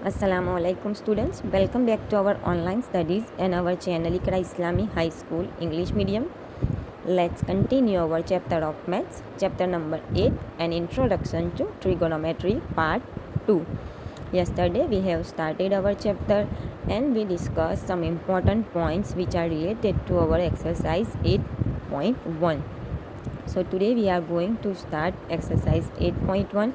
Assalamualaikum students, welcome back to our online studies and our channel Iqra Islami High School English Medium. Let's continue our chapter of maths, chapter number 8, an introduction to trigonometry part 2. Yesterday we have started our chapter and we discussed some important points which are related to our exercise 8.1. So today we are going to start exercise 8.1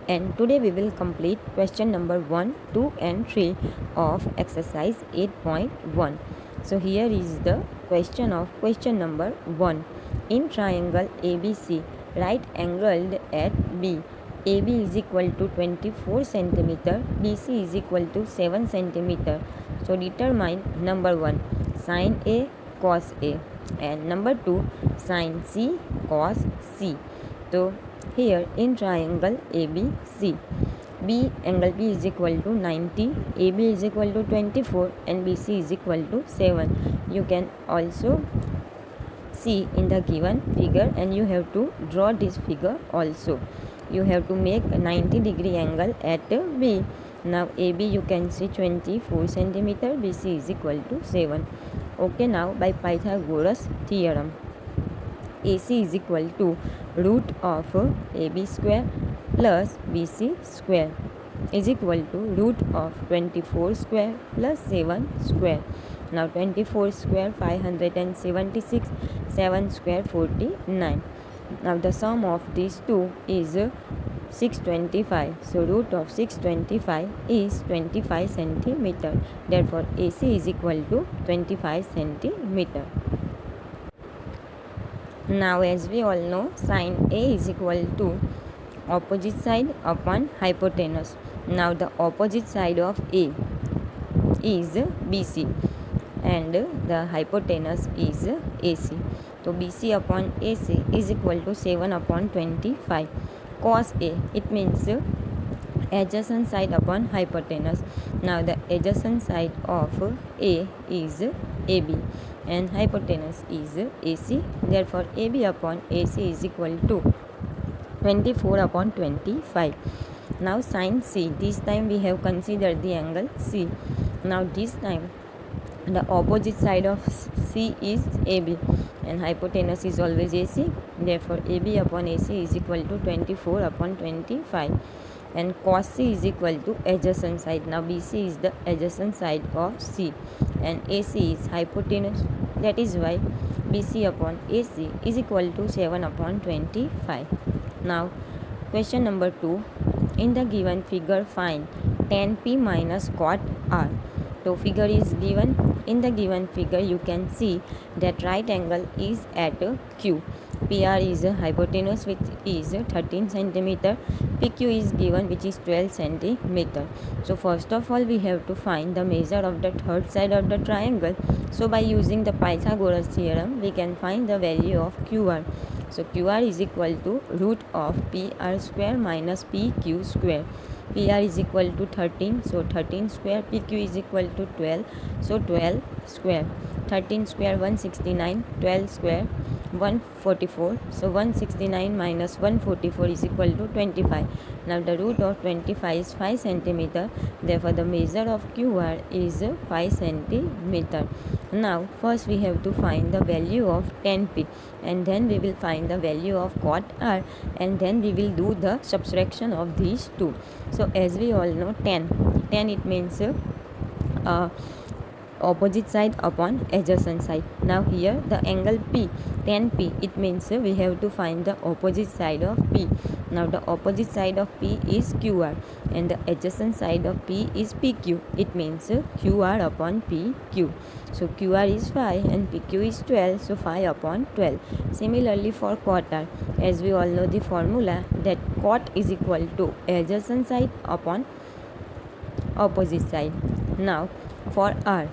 and today we will complete question number 1, 2 and 3 of exercise 8.1. So here is the question of question number 1. In triangle ABC, right angled at B, AB is equal to 24 centimeter, BC is equal to 7 centimeter. So determine number 1 sin A cos A and number 2 sin C cos C. So here in triangle ABC, B angle B is equal to 90, AB is equal to 24 and BC is equal to 7. You can also see in the given figure and you have to draw this figure also. You have to make a 90-degree angle at B. Now AB you can see 24 centimeter, BC is equal to 7. Okay, now by Pythagoras theorem, AC is equal to root of AB square plus BC square is equal to root of 24 square plus 7 square. Now 24 square 576, 7 square 49. Now the sum of these two is 625. So root of 625 is 25 centimeter. Therefore AC is equal to 25 centimeter. Now as we all know, sin A is equal to opposite side upon hypotenuse. Now the opposite side of A is BC and the hypotenuse is AC. So BC upon AC is equal to 7 upon 25. Cos A, it means adjacent side upon hypotenuse. Now the adjacent side of A is AB and hypotenuse is AC. Therefore AB upon AC is equal to 24 upon 25. Now sin C, this time we have considered the angle C. Now this time the opposite side of C is AB and hypotenuse is always AC. Therefore AB upon AC is equal to 24 upon 25 and cos C is equal to adjacent side. Now BC is the adjacent side of C and AC is hypotenuse. That is why BC upon AC is equal to 7 upon 25. Now question number 2. In the given figure find tan P minus cot R. So figure is given. In the given figure you can see that right angle is at Q. PR is a hypotenuse which is 13 centimeter. PQ is given which is 12 centimeter. So first of all we have to find the measure of the third side of the triangle. So by using the Pythagoras theorem we can find the value of QR. So QR is equal to root of PR square minus PQ square. PR is equal to 13, so 13 square. PQ is equal to 12, so 12 square. 13 square 169, 12 square 144, so 169 minus 144 is equal to 25. Now the root of 25 is 5 centimeter. Therefore the measure of QR is 5 centimeter. Now first we have to find the value of tan P and then we will find the value of cot R and then we will do the subtraction of these two. So as we all know, tan it means opposite side upon adjacent side. Now here the angle P, tan P, it means we have to find the opposite side of P. Now the opposite side of P is QR and the adjacent side of P is PQ. It means QR upon PQ. So QR is 5 and PQ is 12, so 5 upon 12. Similarly for cot R, as we all know the formula that cot is equal to adjacent side upon opposite side. Now for R,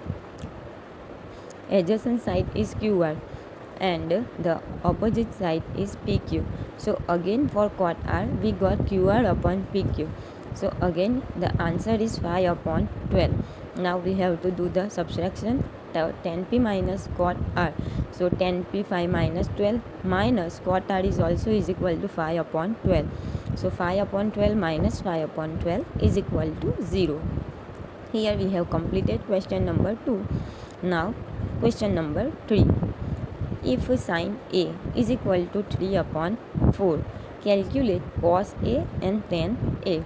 adjacent side is QR and the opposite side is PQ. So again for cot R we got QR upon PQ. So again the answer is 5 upon 12. Now we have to do the subtraction. Tan P minus cot R. So tan P 5 minus 12 minus cot R is also is equal to 5 upon 12. So 5 upon 12 minus 5 upon 12 is equal to 0. Here we have completed question number 2. Now question number 3. If sin A is equal to 3 upon 4, calculate cos A and tan A.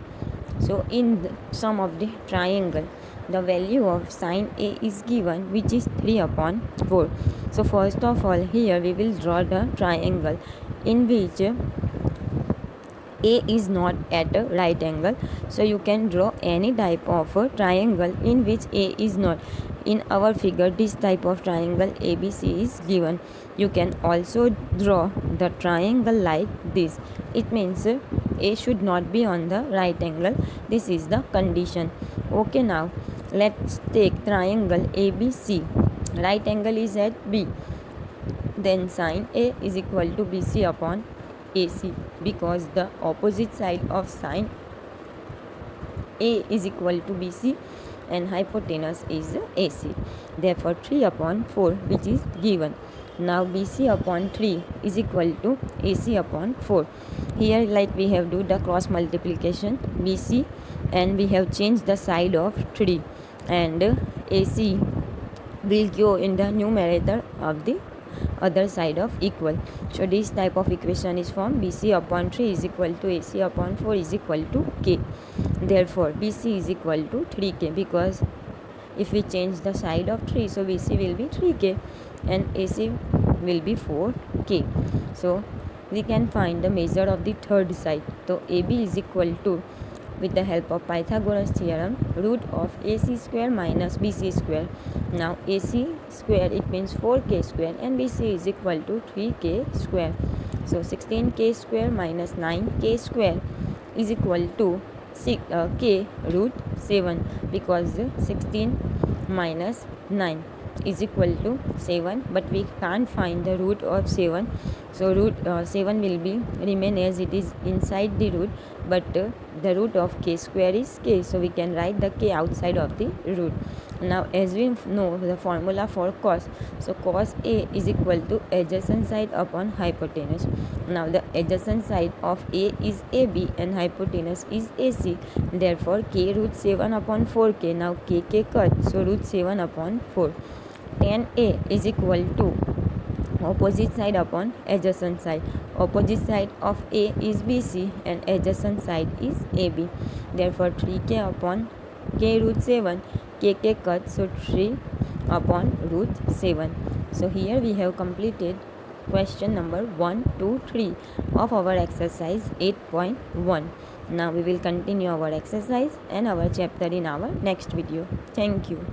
So in the sum of the triangle, the value of sin A is given, which is 3 upon 4. So first of all, here we will draw the triangle in which A is not at a right angle. So you can draw any type of a triangle in which A is not. In our figure, this type of triangle ABC is given. You can also draw the triangle like this. It means A should not be on the right angle. This is the condition. Okay, now let's take triangle ABC. Right angle is at B. Then sin A is equal to BC upon AC, because the opposite side of sin A is equal to BC and hypotenuse is AC. Therefore 3 upon 4, which is given. Now BC upon 3 is equal to AC upon 4. Here like we have do the cross multiplication BC and we have changed the side of 3, and AC will go in the numerator of the other side of equal. So this type of equation is formed. BC upon 3 is equal to AC upon 4 is equal to K. Therefore BC is equal to 3K, because if we change the side of 3, so BC will be 3K and AC will be 4K. So we can find the measure of the third side. So AB is equal to, with the help of Pythagoras theorem, root of AC square minus BC square. Now AC square, it means 4K square, and BC is equal to 3K square. So 16K square minus 9K square is equal to K root 7, because 16 minus 9 is equal to 7, but we can't find the root of 7. So root 7 will be remain as it is inside the root, but the root of K square is K, so we can write the K outside of the root. Now as we know the formula for cos, so cos A is equal to adjacent side upon hypotenuse. Now the adjacent side of A is AB and hypotenuse is AC. Therefore K root 7 upon 4K. Now KK cut, so root 7 upon 4. Tan A is equal to opposite side upon adjacent side. Opposite side of A is BC and adjacent side is AB. Therefore 3K upon K root 7, KK cut, so 3 upon root 7. So here we have completed question number 1, 2, 3 of our exercise 8.1. Now we will continue our exercise and our chapter in our next video. Thank you.